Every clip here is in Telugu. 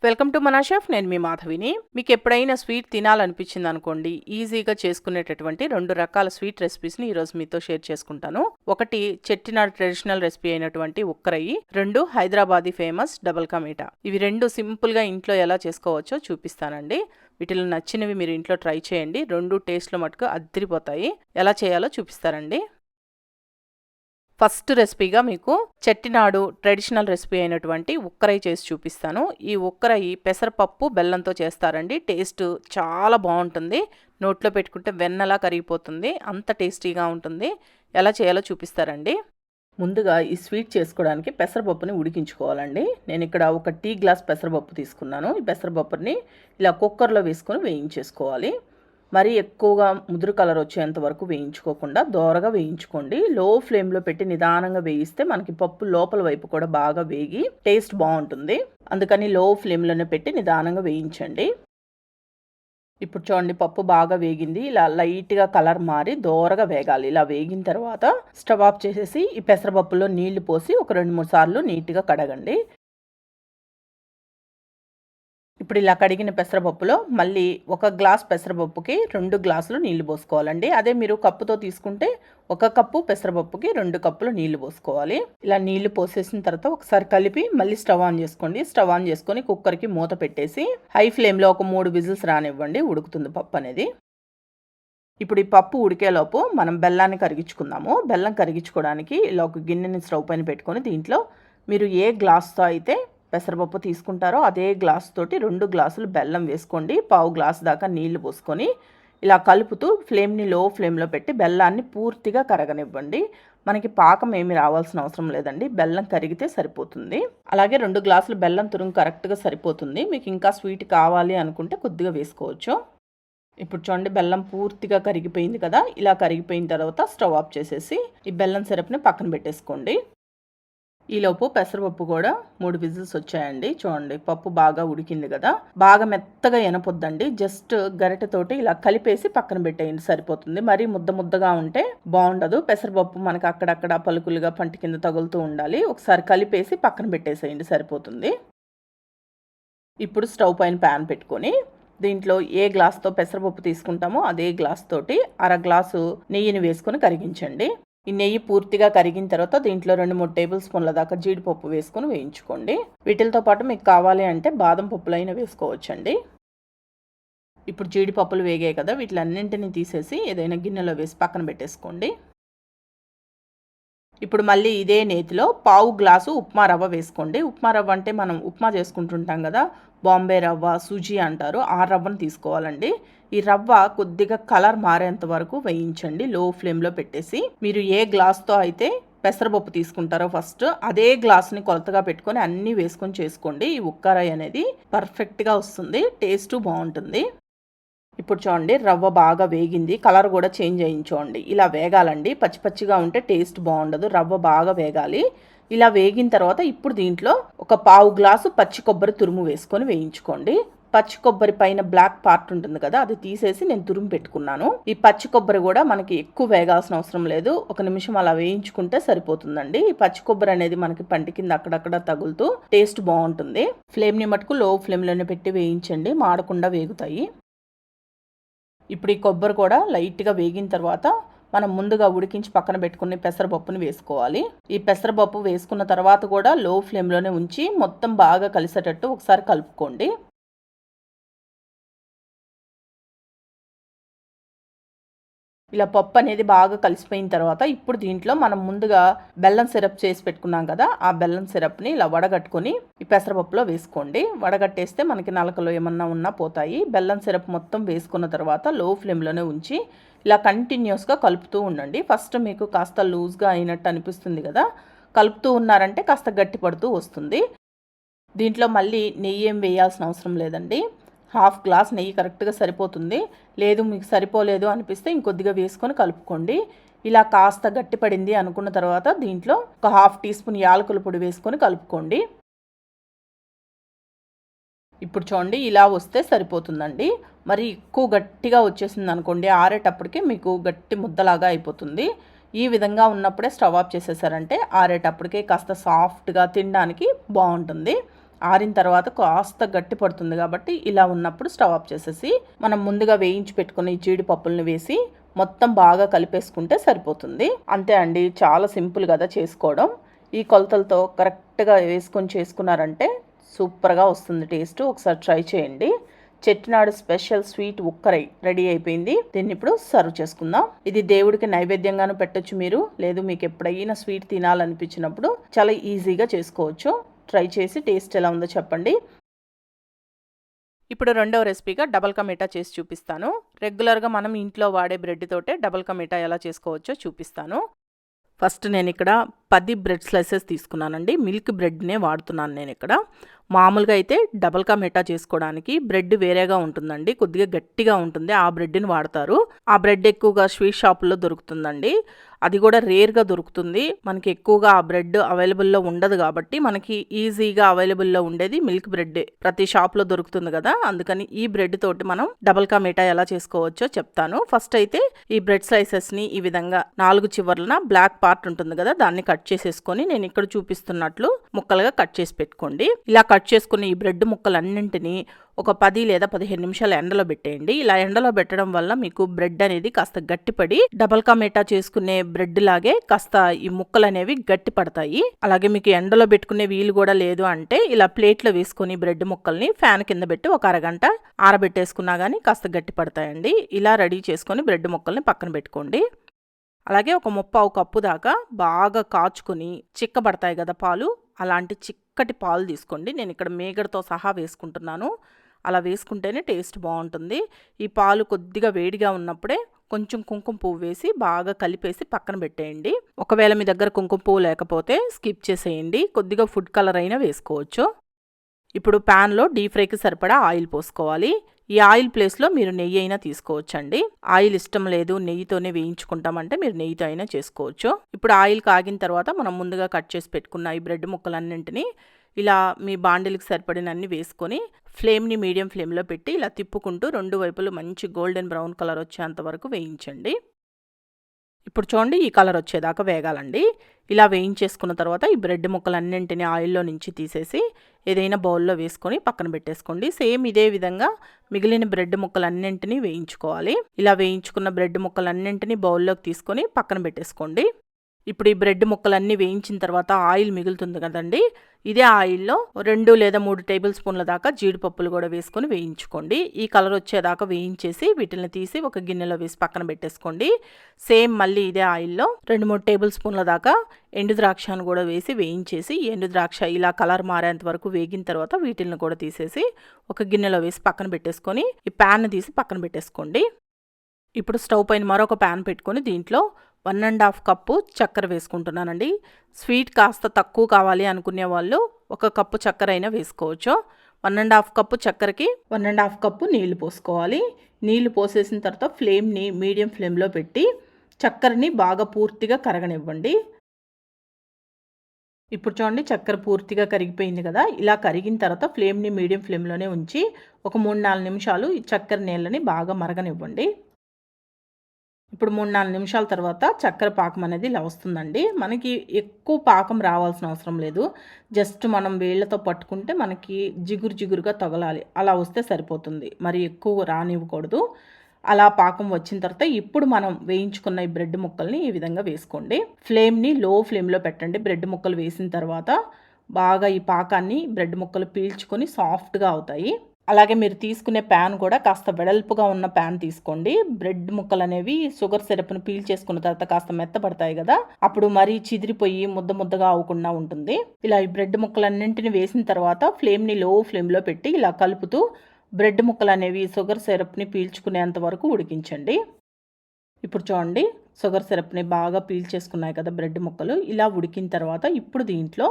వెల్కమ్ టు మనా షెఫ్. నేను మీ మాధవిని. మీకు ఎప్పుడైనా స్వీట్ తినాలనిపించింది అనుకోండి, ఈజీగా చేసుకునేటటువంటి 2 రకాల స్వీట్ రెసిపీస్ని ఈరోజు మీతో షేర్ చేసుకుంటాను. ఒకటి చెట్టినాడు ట్రెడిషనల్ రెసిపీ అయినటువంటి ఉక్కరయి, 2 హైదరాబాదీ ఫేమస్ డబల్ కా మీఠా. ఇవి 2 సింపుల్గా ఇంట్లో ఎలా చేసుకోవచ్చో చూపిస్తానండి. వీటిలో నచ్చినవి మీరు ఇంట్లో ట్రై చేయండి. 2 టేస్ట్లో మటుకు అద్దరిపోతాయి. ఎలా చేయాలో చూపిస్తారండి. ఫస్ట్ రెసిపీగా మీకు చెట్టినాడు ట్రెడిషనల్ రెసిపీ అయినటువంటి ఉక్కరై చేసి చూపిస్తాను. ఈ ఉక్కరై పెసరపప్పు బెల్లంతో చేస్తారండి. టేస్ట్ చాలా బాగుంటుంది. నోట్లో పెట్టుకుంటే వెన్నలా కరిగిపోతుంది. అంత టేస్టీగా ఉంటుంది. ఎలా చేయాలో చూపిస్తారండి. ముందుగా ఈ స్వీట్ చేసుకోవడానికి పెసరపప్పుని ఉడికించుకోవాలండి. నేను ఇక్కడ ఒక టీ గ్లాస్ పెసరపప్పు తీసుకున్నాను. ఈ పెసరపప్పుని ఇలా కుక్కర్లో వేసుకొని వేయించేసుకోవాలి. మరీ ఎక్కువగా ముదురు కలర్ వచ్చేంత వరకు వేయించుకోకుండా దోరగా వేయించుకోండి. లో ఫ్లేమ్లో పెట్టి నిదానంగా వేయిస్తే మనకి పప్పు లోపల వైపు కూడా బాగా వేగి టేస్ట్ బాగుంటుంది. అందుకని లో ఫ్లేమ్లోనే పెట్టి నిదానంగా వేయించండి. ఇప్పుడు చూడండి, పప్పు బాగా వేగింది. ఇలా లైట్గా కలర్ మారి దోరగా వేగాలి. ఇలా వేగిన తర్వాత స్టవ్ ఆఫ్ చేసేసి ఈ పెసరపప్పులో నీళ్లు పోసి ఒక 2-3 సార్లు నీట్గా కడగండి. ఇప్పుడు ఇలా కడిగిన పెసరపప్పులో మళ్ళీ 1 గ్లాస్ పెసరపప్పుకి 2 గ్లాసులు నీళ్లు పోసుకోవాలండి. అదే మీరు కప్పుతో తీసుకుంటే 1 కప్పు పెసరపప్పుకి 2 కప్పులు నీళ్లు పోసుకోవాలి. ఇలా నీళ్లు పోసేసిన తర్వాత ఒకసారి కలిపి మళ్ళీ స్టవ్ ఆన్ చేసుకోండి. స్టవ్ ఆన్ చేసుకొని కుక్కర్కి మూత పెట్టేసి హై ఫ్లేమ్లో ఒక 3 విజిల్స్ రానివ్వండి. ఉడుకుతుంది పప్పు అనేది. ఇప్పుడు ఈ పప్పు ఉడికేలోపు మనం బెల్లాన్ని కరిగించుకుందాము. బెల్లం కరిగించుకోవడానికి ఇలా ఒక గిన్నెని స్టవ్ పైన పెట్టుకొని దీంట్లో మీరు ఏ గ్లాస్తో అయితే పెసరపప్పు తీసుకుంటారో అదే గ్లాస్ తోటి 2 గ్లాసులు బెల్లం వేసుకోండి. 1/2 గ్లాసు దాకా నీళ్లు పోసుకొని ఇలా కలుపుతూ ఫ్లేమ్ని లో ఫ్లేమ్లో పెట్టి బెల్లాన్ని పూర్తిగా కరగనివ్వండి. మనకి పాకం ఏమి రావాల్సిన అవసరం లేదండి. బెల్లం కరిగితే సరిపోతుంది. అలాగే 2 గ్లాసులు బెల్లం తురుము కరెక్ట్గా సరిపోతుంది. మీకు ఇంకా స్వీట్ కావాలి అనుకుంటే కొద్దిగా వేసుకోవచ్చు. ఇప్పుడు చూడండి, బెల్లం పూర్తిగా కరిగిపోయింది కదా. ఇలా కరిగిపోయిన తర్వాత స్టవ్ ఆఫ్ చేసేసి ఈ బెల్లం సిరప్ని పక్కన పెట్టేసుకోండి. ఈలోపు పెసరపప్పు కూడా 3 విజిల్స్ వచ్చాయండి. చూడండి, పప్పు బాగా ఉడికింది కదా. బాగా మెత్తగా ఎనపొద్దండి. జస్ట్ గరిటెతోటి ఇలా కలిపేసి పక్కన పెట్టేయండి, సరిపోతుంది. మరీ ముద్దగా ఉంటే బాగుండదు. పెసరపప్పు మనకు అక్కడక్కడ పలుకులుగా పంటి కింద తగులుతూ ఉండాలి. ఒకసారి కలిపేసి పక్కన పెట్టేసేయండి, సరిపోతుంది. ఇప్పుడు స్టవ్ పైన ప్యాన్ పెట్టుకొని దీంట్లో ఏ గ్లాస్తో పెసరపప్పు తీసుకుంటామో అదే గ్లాస్ తోటి 1/2 గ్లాసు నెయ్యిని వేసుకొని కరిగించండి. ఈ నెయ్యి పూర్తిగా కరిగిన తర్వాత దీంట్లో 2-3 టేబుల్ స్పూన్ల దాకా జీడిపప్పు వేసుకొని వేయించుకోండి. వీటితో పాటు మీకు కావాలి అంటే బాదం పప్పులైనా వేసుకోవచ్చండి. ఇప్పుడు జీడిపప్పులు వేగాయి కదా, వీటిలన్నింటినీ తీసేసి ఏదైనా గిన్నెలో వేసి పక్కన పెట్టేసుకోండి. ఇప్పుడు మళ్ళీ ఇదే నేతిలో 1/2 గ్లాసు ఉప్మా రవ్వ వేసుకోండి. ఉప్మా రవ్వ అంటే మనం ఉప్మా చేసుకుంటుంటాం కదా, బాంబే రవ్వ, సూజీ అంటారు. ఆ రవ్వను తీసుకోవాలండి. ఈ రవ్వ కొద్దిగా కలర్ మారేంత వరకు వేయించండి లో ఫ్లేమ్లో పెట్టేసి. మీరు ఏ గ్లాస్తో అయితే పెసరపప్పు తీసుకుంటారో ఫస్ట్ అదే గ్లాస్ని కొలతగా పెట్టుకొని అన్నీ వేసుకొని చేసుకోండి. ఈ ఉక్కరాయి అనేది పర్ఫెక్ట్గా వస్తుంది. టేస్ట్ బాగుంటుంది. ఇప్పుడు చూడండి, రవ్వ బాగా వేగింది. కలర్ కూడా చేంజ్ అయ్యింది. చూడండి, ఇలా వేగాలండి. పచ్చిగా ఉంటే టేస్ట్ బాగుండదు. రవ్వ బాగా వేగాలి. ఇలా వేగిన తర్వాత ఇప్పుడు దీంట్లో ఒక 1/2 గ్లాసు పచ్చి కొబ్బరి తురుము వేసుకొని వేయించుకోండి. పచ్చి కొబ్బరి పైన బ్లాక్ పార్ట్ ఉంటుంది కదా, అది తీసేసి నేను తురుము పెట్టుకున్నాను. ఈ పచ్చి కొబ్బరి కూడా మనకి ఎక్కువ వేగాల్సిన అవసరం లేదు. 1 నిమిషం అలా వేయించుకుంటే సరిపోతుందండి. ఈ పచ్చి కొబ్బరి అనేది మనకి పంటి కింద అక్కడక్కడ తగులుతూ టేస్ట్ బాగుంటుంది. ఫ్లేమ్ని మటుకు లో ఫ్లేమ్లోనే పెట్టి వేయించండి, మాడకుండా వేగుతాయి. ఇప్పుడు ఈ కొబ్బరి కూడా లైట్గా వేగిన తర్వాత మనం ముందుగా ఉడికించి పక్కన పెట్టుకుని పెసరపప్పుని వేసుకోవాలి. ఈ పెసరపప్పు వేసుకున్న తర్వాత కూడా లో ఫ్లేమ్లోనే ఉంచి మొత్తం బాగా కలిసేటట్టు ఒకసారి కలుపుకోండి. ఇలా పప్పు అనేది బాగా కలిసిపోయిన తర్వాత ఇప్పుడు దీంట్లో మనం ముందుగా బెల్లం సిరప్ చేసి పెట్టుకున్నాం కదా, ఆ బెల్లం సిరప్ని ఇలా వడగట్టుకొని ఈ పెసరపప్పులో వేసుకోండి. వడగట్టేస్తే మనకి నలకలు ఏమన్నా ఉన్నా పోతాయి. బెల్లం సిరప్ మొత్తం వేసుకున్న తర్వాత లో ఫ్లేమ్లోనే ఉంచి ఇలా కంటిన్యూస్గా కలుపుతూ ఉండండి. ఫస్ట్ మీకు కాస్త లూజ్గా అయినట్టు అనిపిస్తుంది కదా, కలుపుతూ ఉన్నారంటే కాస్త గట్టి పడుతూ వస్తుంది. దీంట్లో మళ్ళీ నెయ్యి ఏం వేయాల్సిన అవసరం లేదండి. 1/2 గ్లాస్ నెయ్యి కరెక్ట్గా సరిపోతుంది. లేదు మీకు సరిపోలేదు అనిపిస్తే ఇంకొద్దిగా వేసుకొని కలుపుకోండి. ఇలా కాస్త గట్టిపడింది అనుకున్న తర్వాత దీంట్లో ఒక 1/2 టీ స్పూన్ యాలకుల పొడి వేసుకొని కలుపుకోండి. ఇప్పుడు చూడండి, ఇలా వస్తే సరిపోతుందండి. మరి ఎక్కువ గట్టిగా వచ్చేసింది అనుకోండి, ఆరేటప్పటికి మీకు గట్టి ముద్దలాగా అయిపోతుంది. ఈ విధంగా ఉన్నప్పుడే స్టవ్ ఆఫ్ చేసేసారంటే ఆరేటప్పటికే కాస్త సాఫ్ట్గా తినడానికి బాగుంటుంది. ఆరిన తర్వాత కాస్త గట్టి పడుతుంది కాబట్టి ఇలా ఉన్నప్పుడు స్టవ్ ఆఫ్ చేసేసి మనం ముందుగా వేయించి పెట్టుకున్న ఈ జీడిపప్పులను వేసి మొత్తం బాగా కలిపేసుకుంటే సరిపోతుంది. అంతే అండి, చాలా సింపుల్ కదా చేసుకోవడం. ఈ కొలతలతో కరెక్ట్గా వేసుకొని చేసుకున్నారంటే సూపర్గా వస్తుంది టేస్ట్. ఒకసారి ట్రై చేయండి. చెట్టినాడు స్పెషల్ స్వీట్ ఉక్కరై రెడీ అయిపోయింది. దీన్ని ఇప్పుడు సర్వ్ చేసుకుందాం. ఇది దేవుడికి నైవేద్యంగాను పెట్టొచ్చు మీరు, లేదు మీకు ఎప్పుడైనా స్వీట్ తినాలనిపించినప్పుడు చాలా ఈజీగా చేసుకోవచ్చు. ట్రై చేసి టేస్ట్ ఎలా ఉందో చెప్పండి. ఇప్పుడు రెండవ రెసిపీగా డబల్ కా మీఠా చేసి చూపిస్తాను. రెగ్యులర్గా మనం ఇంట్లో వాడే బ్రెడ్ తోటే డబల్ కా మీఠా ఎలా చేసుకోవచ్చో చూపిస్తాను. ఫస్ట్ నేను ఇక్కడ 10 బ్రెడ్ స్లైసెస్ తీసుకున్నానండి. మిల్క్ బ్రెడ్నే వాడుతున్నాను నేను ఇక్కడ. మామూలుగా అయితే డబల్ కా మీఠా చేసుకోవడానికి బ్రెడ్ వేరేగా ఉంటుందండి, కొద్దిగా గట్టిగా ఉంటుంది, ఆ బ్రెడ్ని వాడతారు. ఆ బ్రెడ్ ఎక్కువగా స్వీట్ షాపుల్లో దొరుకుతుందండి. అది కూడా రేర్గా దొరుకుతుంది. మనకి ఎక్కువగా ఆ బ్రెడ్ అవైలబుల్లో ఉండదు కాబట్టి మనకి ఈజీగా అవైలబుల్లో ఉండేది మిల్క్ బ్రెడ్. ప్రతి షాప్లో దొరుకుతుంది కదా, అందుకని ఈ బ్రెడ్ తోటి మనం డబల్ కా మీఠా ఎలా చేసుకోవచ్చో చెప్తాను. ఫస్ట్ అయితే ఈ బ్రెడ్ స్లైసెస్ని ఈ విధంగా 4 చివర్లన బ్లాక్ పార్ట్ ఉంటుంది కదా, దాన్ని కట్ చేసేసుకొని నేను ఇక్కడ చూపిస్తున్నట్లు ముక్కలుగా కట్ చేసి పెట్టుకోండి. ఇలా కట్ చేసుకున్న ఈ బ్రెడ్ ముక్కలన్నింటినీ ఒక 10 లేదా 15 నిమిషాలు ఎండలో పెట్టేయండి. ఇలా ఎండలో పెట్టడం వల్ల మీకు బ్రెడ్ అనేది కాస్త గట్టిపడి డబల్ కా మీఠా చేసుకునే బ్రెడ్ లాగే కాస్త ఈ ముక్కలు అనేవి గట్టి పడతాయి. అలాగే మీకు ఎండలో పెట్టుకునే వీలు కూడా లేదు అంటే ఇలా ప్లేట్లో వేసుకొని బ్రెడ్ ముక్కల్ని ఫ్యాన్ కింద పెట్టి ఒక అరగంట ఆరబెట్టేసుకున్నా కానీ కాస్త గట్టి పడతాయండి. ఇలా రెడీ చేసుకొని బ్రెడ్ ముక్కల్ని పక్కన పెట్టుకోండి. అలాగే ఒక 3/4 కప్పు దాకా బాగా కాచుకొని చిక్కబడతాయి కదా పాలు, అలాంటి చిక్కటి పాలు తీసుకోండి. నేను ఇక్కడ మేగడతో సహా వేసుకుంటున్నాను. అలా వేసుకుంటేనే టేస్ట్ బాగుంటుంది. ఈ పాలు కొద్దిగా వేడిగా ఉన్నప్పుడే కొంచెం కుంకుమ పువ్వు వేసి బాగా కలిపేసి పక్కన పెట్టేయండి. ఒకవేళ మీ దగ్గర కుంకుమ పువ్వు లేకపోతే స్కిప్ చేసేయండి, కొద్దిగా ఫుడ్ కలర్ అయినా వేసుకోవచ్చు. ఇప్పుడు ప్యాన్లో డీప్ ఫ్రైకి సరిపడా ఆయిల్ పోసుకోవాలి. ఈ ఆయిల్ ప్లేస్లో మీరు నెయ్యి అయినా తీసుకోవచ్చండి. ఆయిల్ ఇష్టం లేదు నెయ్యితోనే వేయించుకుంటామంటే మీరు నెయ్యితో అయినా చేసుకోవచ్చు. ఇప్పుడు ఆయిల్ కాగిన తర్వాత మనం ముందుగా కట్ చేసి పెట్టుకున్న ఈ బ్రెడ్ ముక్కలన్నింటినీ ఇలా మీ బాండిల్కి సరిపడినన్ని వేసుకొని ఫ్లేమ్ని మీడియం ఫ్లేమ్లో పెట్టి ఇలా తిప్పుకుంటూ 2 వైపులు మంచి గోల్డెన్ బ్రౌన్ కలర్ వచ్చేంత వరకు వేయించండి. ఇప్పుడు చూడండి, ఈ కలర్ వచ్చేదాకా వేగాలండి. ఇలా వేయించేసుకున్న తర్వాత ఈ బ్రెడ్ ముక్కలన్నింటినీ ఆయిల్లో నుంచి తీసేసి ఏదైనా బౌల్లో వేసుకొని పక్కన పెట్టేసుకోండి. సేమ్ ఇదే విధంగా మిగిలిన బ్రెడ్ ముక్కలన్నింటినీ వేయించుకోవాలి. ఇలా వేయించుకున్న బ్రెడ్ ముక్కలన్నింటినీ బౌల్లోకి తీసుకొని పక్కన పెట్టేసుకోండి. ఇప్పుడు ఈ బ్రెడ్ ముక్కలన్నీ వేయించిన తర్వాత ఆయిల్ మిగులుతుంది కదండి, ఇదే ఆయిల్లో 2 లేదా 3 టేబుల్ స్పూన్ల దాకా జీడిపప్పులు కూడా వేసుకొని వేయించుకోండి. ఈ కలర్ వచ్చేదాకా వేయించేసి వీటిని తీసి ఒక గిన్నెలో వేసి పక్కన పెట్టేసుకోండి. సేమ్ మళ్ళీ ఇదే ఆయిల్లో 2-3 టేబుల్ స్పూన్ల దాకా ఎండు ద్రాక్షను కూడా వేసి వేయించేసి ఎండు ద్రాక్ష ఇలా కలర్ మారేంత వరకు వేగిన తర్వాత వీటిని కూడా తీసేసి ఒక గిన్నెలో వేసి పక్కన పెట్టేసుకొని ఈ ప్యాన్ తీసి పక్కన పెట్టేసుకోండి. ఇప్పుడు స్టవ్ పైన మరొక ప్యాన్ పెట్టుకొని దీంట్లో 1.5 కప్పు చక్కెర వేసుకుంటున్నానండి. స్వీట్ కాస్త తక్కువ కావాలి అనుకునే వాళ్ళు 1 కప్పు చక్కెర అయినా వేసుకోవచ్చు. 1.5 కప్పు చక్కెరకి 1.5 కప్పు నీళ్లు పోసుకోవాలి. నీళ్లు పోసేసిన తర్వాత ఫ్లేమ్ని మీడియం ఫ్లేమ్లో పెట్టి చక్కెరని బాగా పూర్తిగా కరగనివ్వండి. ఇప్పుడు చూడండి, చక్కెర పూర్తిగా కరిగిపోయింది కదా. ఇలా కరిగిన తర్వాత ఫ్లేమ్ని మీడియం ఫ్లేమ్లోనే ఉంచి ఒక 3-4 నిమిషాలు ఈ చక్కెర నీళ్ళని బాగా మరగనివ్వండి. ఇప్పుడు 3-4 నిమిషాల తర్వాత చక్కెర పాకం అనేది ఇలా వస్తుందండి. మనకి ఎక్కువ పాకం రావాల్సిన అవసరం లేదు, జస్ట్ మనం వేళ్ళతో పట్టుకుంటే మనకి జిగురుగా తగలాలి, అలా వస్తే సరిపోతుంది. మరి ఎక్కువ రానివ్వకూడదు. అలా పాకం వచ్చిన తర్వాత ఇప్పుడు మనం వేయించుకున్న ఈ బ్రెడ్ ముక్కల్ని ఈ విధంగా వేసుకోండి. ఫ్లేమ్ని లో ఫ్లేమ్లో పెట్టండి. బ్రెడ్ ముక్కలు వేసిన తర్వాత బాగా ఈ పాకాన్ని బ్రెడ్ ముక్కలు పీల్చుకొని సాఫ్ట్గా అవుతాయి. అలాగే మీరు తీసుకునే ప్యాన్ కూడా కాస్త వెడల్పుగా ఉన్న ప్యాన్ తీసుకోండి. బ్రెడ్ ముక్కలు అనేవి షుగర్ సిరప్ను పీల్ చేసుకున్న తర్వాత కాస్త మెత్తపడతాయి కదా, అప్పుడు మరీ చిదిరిపోయి ముద్దగా అవ్వకుండా ఉంటుంది. ఇలా ఈ బ్రెడ్ ముక్కలన్నింటిని వేసిన తర్వాత ఫ్లేమ్ని లో ఫ్లేమ్లో పెట్టి ఇలా కలుపుతూ బ్రెడ్ ముక్కలు అనేవి షుగర్ సిరప్ని పీల్చుకునేంత వరకు ఉడికించండి. ఇప్పుడు చూడండి, షుగర్ సిరప్ని బాగా పీల్చేసుకున్నాయి కదా బ్రెడ్ ముక్కలు. ఇలా ఉడికిన తర్వాత ఇప్పుడు దీంట్లో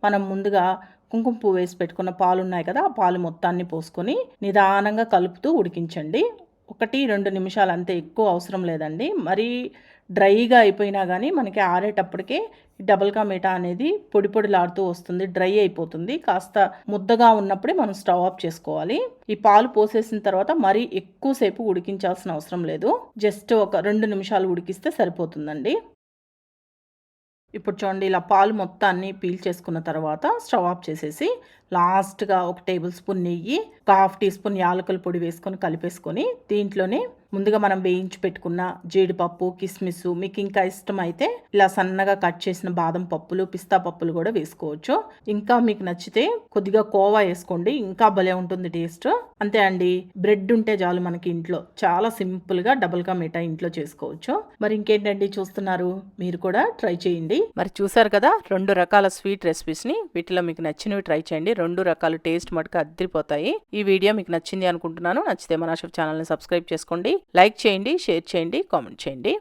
మనం ముందుగా కుంకుమ పువ్వు వేసి పెట్టుకున్న పాలు ఉన్నాయి కదా, ఆ పాలు మొత్తాన్ని పోసుకొని నిదానంగా కలుపుతూ ఉడికించండి. 1-2 నిమిషాలు అంతే, ఎక్కువ అవసరం లేదండి. మరీ డ్రైగా అయిపోయినా కానీ మనకి ఆరేటప్పటికే డబల్ కా మీఠా అనేది పొడిలాడుతూ వస్తుంది, డ్రై అయిపోతుంది. కాస్త ముద్దగా ఉన్నప్పుడే మనం స్టవ్ ఆఫ్ చేసుకోవాలి. ఈ పాలు పోసేసిన తర్వాత మరీ ఎక్కువసేపు ఉడికించాల్సిన అవసరం లేదు, జస్ట్ ఒక 2 నిమిషాలు ఉడికిస్తే సరిపోతుందండి. ఇప్పుడు చూడండి ఇలా పాలు మొత్తాన్ని పీల్ చేసుకున్న తర్వాత స్టవ్ ఆఫ్ చేసేసి లాస్ట్గా ఒక టేబుల్ స్పూన్ నెయ్యి, ఒక హాఫ్ టీ స్పూన్ యాలకుల పొడి వేసుకొని కలిపేసుకొని దీంట్లోనే ముందుగా మనం వేయించి పెట్టుకున్న జీడిపప్పు, కిస్మిస్, మీకు ఇంకా ఇష్టమైతే ఇలా సన్నగా కట్ చేసిన బాదం పప్పులు, పిస్తా పప్పులు కూడా వేసుకోవచ్చు. ఇంకా మీకు నచ్చితే కొద్దిగా కోవా వేసుకోండి, ఇంకా భలే ఉంటుంది టేస్ట్. అంతే అండి, బ్రెడ్ ఉంటే చాలు మనకి ఇంట్లో. చాలా సింపుల్గా డబుల్ కా మీఠా ఇంట్లో చేసుకోవచ్చు. మరి ఇంకేంటండి చూస్తున్నారు, మీరు కూడా ట్రై చేయండి. మరి చూసారు కదా 2 రకాల స్వీట్ రెసిపీస్ని. వీటిలో మీకు నచ్చినవి ట్రై చేయండి. 2 రకాల టేస్ట్ మటుకు అద్దరిపోతాయి. ఈ వీడియో మీకు నచ్చింది అనుకుంటున్నాను. నచ్చితే మన ఛానల్ని సబ్స్క్రైబ్ చేసుకోండి, లైక్ చేయండి, షేర్ చేయండి, కామెంట్ చేయండి.